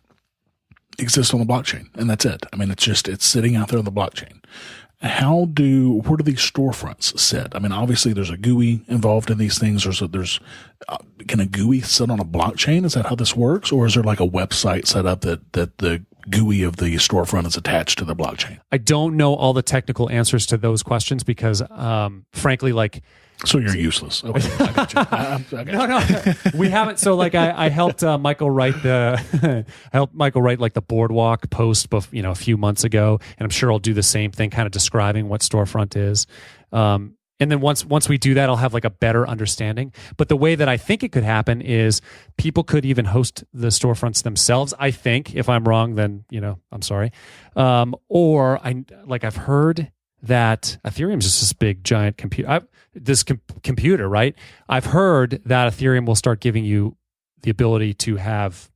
exists on the blockchain, and that's it. I mean, it's sitting out there on the blockchain. Where do these storefronts sit? I mean, obviously there's a GUI involved in these things. Can a GUI sit on a blockchain? Is that how this works? Or is there like a website set up that the GUI of the storefront is attached to the blockchain? I don't know all the technical answers to those questions because, frankly, like. So you're useless. Okay, I got you. I got you. No, we haven't. So like, I helped Michael write I helped Michael write like the boardwalk post, a few months ago, and I'm sure I'll do the same thing, kind of describing what storefront is. And then once we do that, I'll have like a better understanding. But the way that I think it could happen is people could even host the storefronts themselves. I think. If I'm wrong, then I'm sorry. Or I've heard that Ethereum is just this big giant computer. Computer, right? I've heard that Ethereum will start giving you the ability to have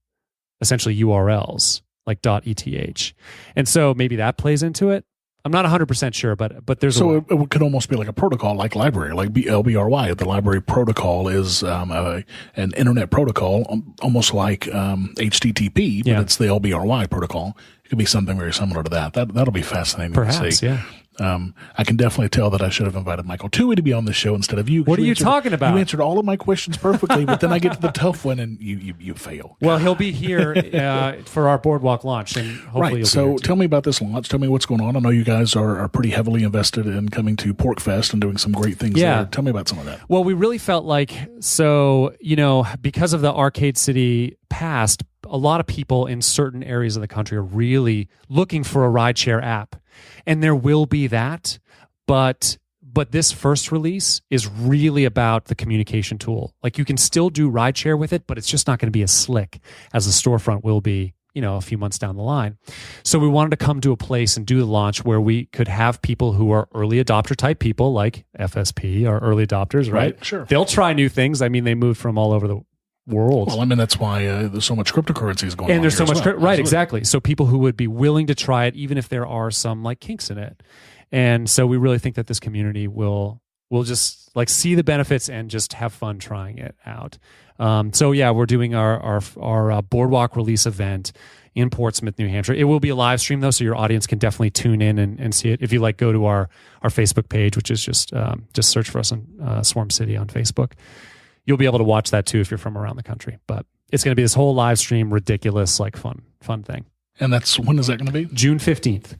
essentially URLs like .eth, and so maybe that plays into it. I'm not 100% sure, but there's it could almost be like a protocol, like library, like LBRY. The library protocol is an internet protocol, almost like HTTP, but it's the LBRY protocol. It could be something very similar to that. That'll be fascinating to see. Yeah. I can definitely tell that I should have invited Michael Toohey to be on the show instead of you. What are you talking about? You answered all of my questions perfectly, but then I get to the tough one and you fail. Well, he'll be here for our boardwalk launch, and hopefully right. So tell me about this launch. Tell me what's going on. I know you guys are pretty heavily invested in coming to PorcFest and doing some great things there. Tell me about some of that. Well, we really felt like, because of the Arcade City past, a lot of people in certain areas of the country are really looking for a rideshare app. And there will be that, but this first release is really about the communication tool. Like, you can still do rideshare with it, but it's just not going to be as slick as the storefront will be, a few months down the line. So we wanted to come to a place and do the launch where we could have people who are early adopter type people, like FSP are early adopters, right? Sure. They'll try new things. I mean, they moved from all over the world. Well, I mean, that's why there's so much cryptocurrency is going on. And there's so much, right? Absolutely. Exactly. So people who would be willing to try it, even if there are some like kinks in it. And so we really think that this community will just like see the benefits and just have fun trying it out. We're doing our boardwalk release event in Portsmouth, New Hampshire. It will be a live stream though, so your audience can definitely tune in and see it. If you go to our Facebook page, which is just search for us on Swarm City on Facebook. You'll be able to watch that too if you're from around the country. But it's going to be this whole live stream, ridiculous, fun thing. And when is that going to be? June 15th.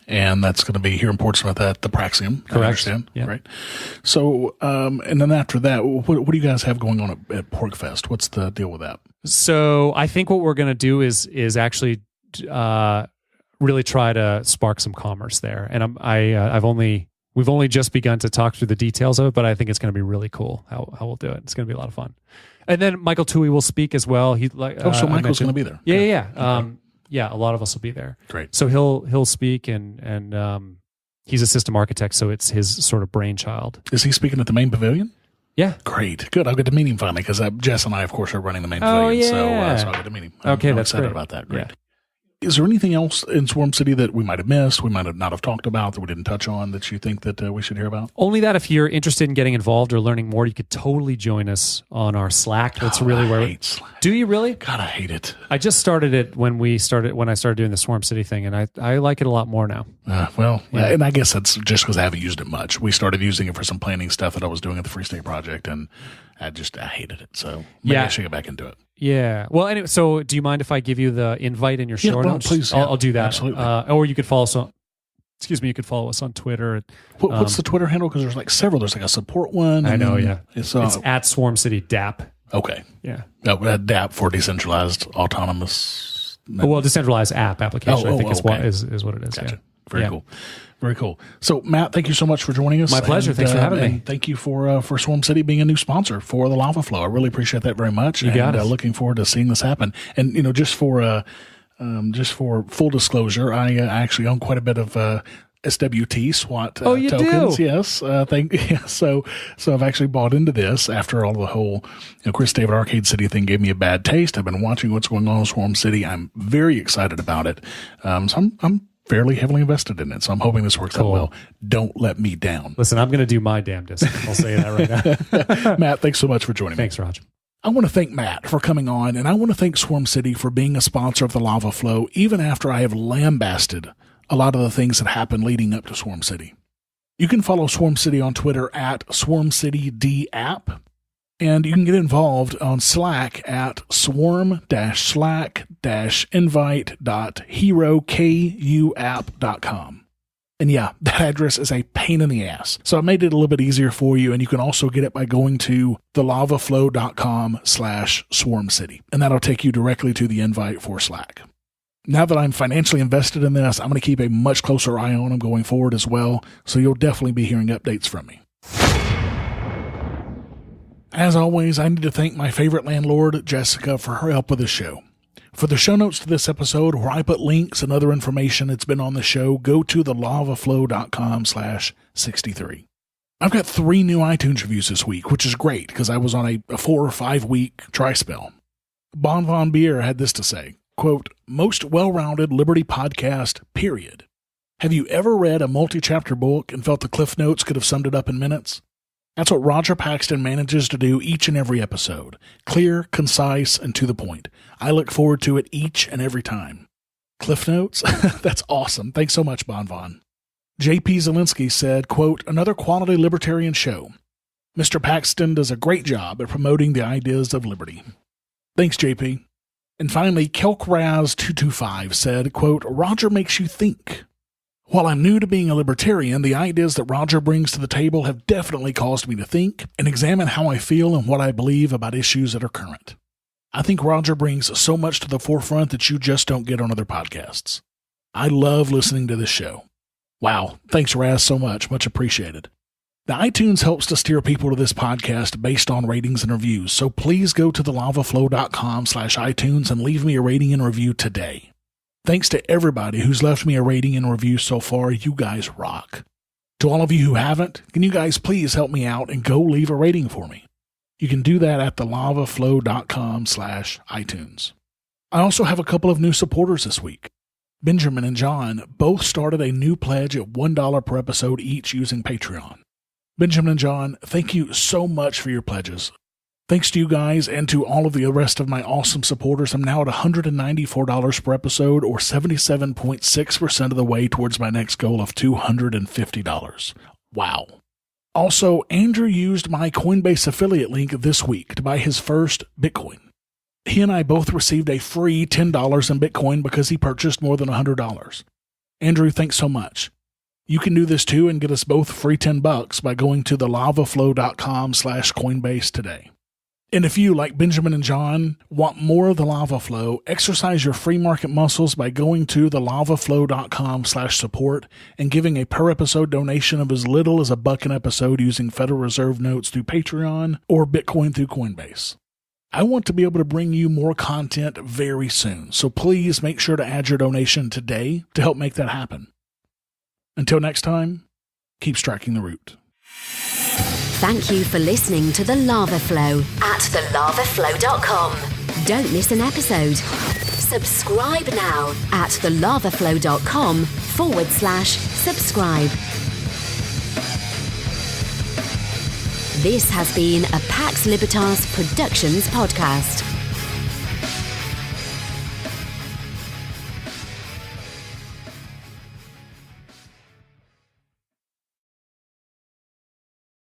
And that's going to be here in Portsmouth at the Praxium. Correct. I understand. Yeah. Right. So, and then after that, what do you guys have going on at PorcFest? What's the deal with that? So I think what we're going to do is actually really try to spark some commerce there. And we've only just begun to talk through the details of it, but I think it's going to be really cool how we'll do it. It's going to be a lot of fun. And then Michael Toohey will speak as well. So Michael's going to be there. Yeah. Okay. A lot of us will be there. Great. So he'll speak and he's a system architect, so it's his sort of brainchild. Is he speaking at the main pavilion? Yeah. Great. Good. I'll get to meet him finally because Jess and I, of course, are running the main pavilion. Yeah. So I'll get to meet him. I'm excited great. about that. Great. Yeah. Is there anything else in Swarm City that we might have missed, we might have not have talked about, that we didn't touch on, that you think that we should hear about? Only that if you're interested in getting involved or learning more, you could totally join us on our Slack. That's really where. I hate Slack. Do you really? God, I hate it. I just started it when I started doing the Swarm City thing, and I like it a lot more now. And I guess that's just because I haven't used it much. We started using it for some planning stuff that I was doing at the Free State Project, and I hated it. So maybe I should get back into it. Yeah. Well, anyway, so do you mind if I give you the invite in your show notes? Please. I'll do that. Absolutely. Or you could follow us on. Excuse me. You could follow us on Twitter. What's the Twitter handle? Because there's several. There's a support one. I know. Yeah. It's at Swarm City DAP. Okay. Yeah. DAP for decentralized autonomous. Well, decentralized app application. I think is what it is. Gotcha. Yeah. Very cool. Very cool. So, Matt, thank you so much for joining us. My pleasure. Thanks for having me. Thank you for Swarm City being a new sponsor for the Lava Flow. I really appreciate that very much. You got it. Looking forward to seeing this happen. And, just for full disclosure, I actually own quite a bit of SWT SWAT tokens. Do? Yes. So I've actually bought into this after all the whole Chris David Arcade City thing gave me a bad taste. I've been watching what's going on in Swarm City. I'm very excited about it. So I'm fairly heavily invested in it. So I'm hoping this works out well. Don't let me down. Listen, I'm going to do my damnedest. I'll say that right now. Matt, thanks so much for joining me. Thanks, Raj. I want to thank Matt for coming on, and I want to thank Swarm City for being a sponsor of the Lava Flow, even after I have lambasted a lot of the things that happened leading up to Swarm City. You can follow Swarm City on Twitter at SwarmCityDApp. And you can get involved on Slack at swarm-slack-invite.herokuapp.com. And yeah, that address is a pain in the ass. So I made it a little bit easier for you, and you can also get it by going to thelavaflow.com/swarmcity. And that'll take you directly to the invite for Slack. Now that I'm financially invested in this, I'm going to keep a much closer eye on them going forward as well. So you'll definitely be hearing updates from me. As always, I need to thank my favorite landlord, Jessica, for her help with the show. For the show notes to this episode, where I put links and other information that's been on the show, go to thelavaflow.com/63. I've got 3 new iTunes reviews this week, which is great because I was on a 4 or 5 week dry spell. Bon Von Beer had this to say, quote, "Most well-rounded Liberty podcast, period. Have you ever read a multi-chapter book and felt the Cliff Notes could have summed it up in minutes? That's what Roger Paxton manages to do each and every episode. Clear, concise, and to the point. I look forward to it each and every time." Cliff Notes? That's awesome. Thanks so much, Bon Von. J.P. Zielinski said, quote, "Another quality libertarian show. Mr. Paxton does a great job at promoting the ideas of liberty." Thanks, J.P. And finally, Kelkraz225 said, quote, "Roger makes you think. While I'm new to being a libertarian, the ideas that Roger brings to the table have definitely caused me to think and examine how I feel and what I believe about issues that are current. I think Roger brings so much to the forefront that you just don't get on other podcasts. I love listening to this show." Wow. Thanks, Raz, so much. Much appreciated. The iTunes helps to steer people to this podcast based on ratings and reviews, so please go to thelavaflow.com/iTunes and leave me a rating and review today. Thanks to everybody who's left me a rating and review so far. You guys rock. To all of you who haven't, can you guys please help me out and go leave a rating for me? You can do that at thelavaflow.com/iTunes. I also have a couple of new supporters this week. Benjamin and John both started a new pledge at $1 per episode each using Patreon. Benjamin and John, thank you so much for your pledges. Thanks to you guys and to all of the rest of my awesome supporters, I'm now at $194 per episode, or 77.6% of the way towards my next goal of $250. Wow. Also, Andrew used my Coinbase affiliate link this week to buy his first Bitcoin. He and I both received a free $10 in Bitcoin because he purchased more than $100. Andrew, thanks so much. You can do this too and get us both free $10 by going to thelavaflow.com/Coinbase today. And if you, like Benjamin and John, want more of the Lava Flow, exercise your free market muscles by going to thelavaflow.com/support and giving a per episode donation of as little as $1 an episode using Federal Reserve notes through Patreon or Bitcoin through Coinbase. I want to be able to bring you more content very soon, so please make sure to add your donation today to help make that happen. Until next time, keep striking the root. Thank you for listening to The Lava Flow at thelavaflow.com. Don't miss an episode. Subscribe now at thelavaflow.com/subscribe. This has been a Pax Libertas Productions podcast.